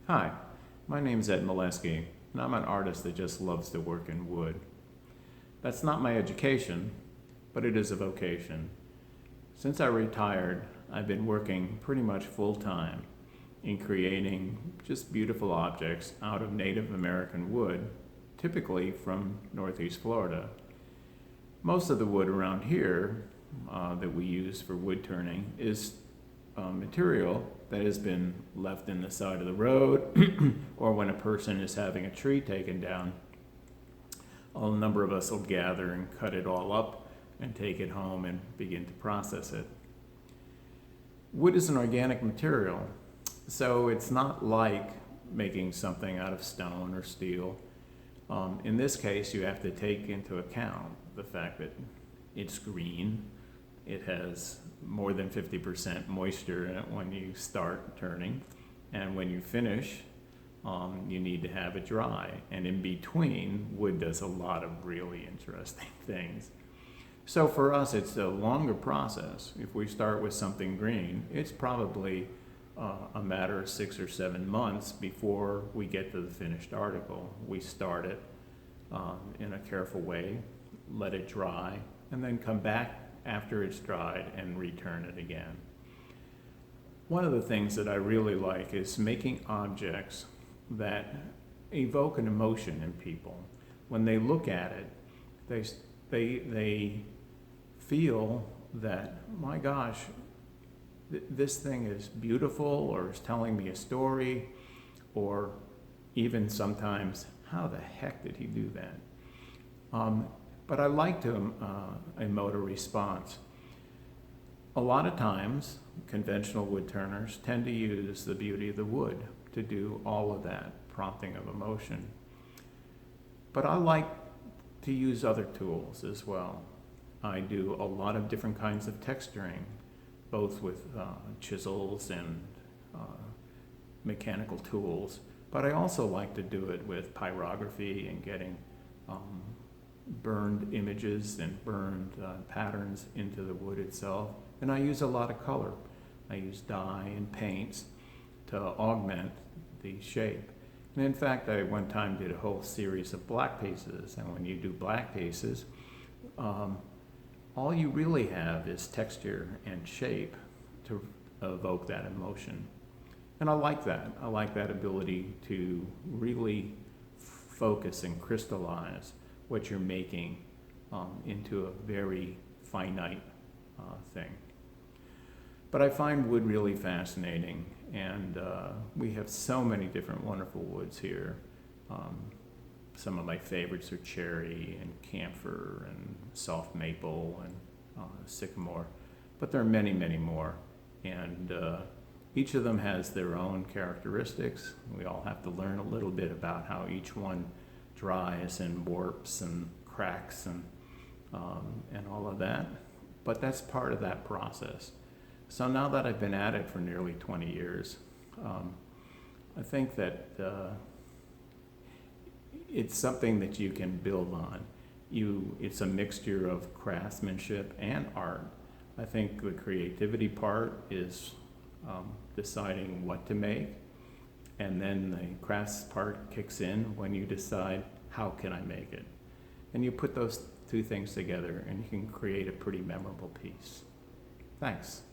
Hi, my name's Ed Malesky, and I'm an artist that just loves to work in wood. That's not my education, but it is a vocation. Since I retired, I've been working pretty much full-time in creating just beautiful objects out of Native American wood, typically from Northeast Florida. Most of the wood around here that we use for wood turning is material that has been left in the side of the road or when a person is having a tree taken down. A number of us will gather and cut it all up and take it home and begin to process it. Wood is an organic material, so it's not like making something out of stone or steel. In this case, you have to take into account the fact that it's green. It has more than 50% moisture in it when you start turning, and when you finish, you need to have it dry. And in between, wood does a lot of really interesting things. So for us, it's a longer process. If we start with something green, it's probably a matter of 6 or 7 months before we get to the finished article. We start it in a careful way, let it dry, and then come back after it's dried and return it again. One of the things that I really like is making objects that evoke an emotion in people. When they look at it, they feel that, my gosh, this thing is beautiful, or is telling me a story, or even sometimes, how the heck did he do that? But I like to emote a response. A lot of times, conventional wood turners tend to use the beauty of the wood to do all of that prompting of emotion. But I like to use other tools as well. I do a lot of different kinds of texturing, both with chisels and mechanical tools, but I also like to do it with pyrography and getting burned images and burned patterns into the wood itself. And I use a lot of color. I use dye and paints to augment the shape. And in fact, I one time did a whole series of black pieces. And when you do black pieces, all you really have is texture and shape to evoke that emotion. And I like that. I like that ability to really focus and crystallize what you're making into a very finite thing. But I find wood really fascinating, and we have so many different wonderful woods here. Some of my favorites are cherry and camphor and soft maple and sycamore, but there are many, many more. And each of them has their own characteristics. We all have to learn a little bit about how each one dries and warps and cracks and all of that. But that's part of that process. So now that I've been at it for nearly 20 years, I think that it's something that you can build on. It's a mixture of craftsmanship and art. I think the creativity part is deciding what to make, and then the crafts part kicks in when you decide, how can I make it? And you put those two things together and you can create a pretty memorable piece. Thanks.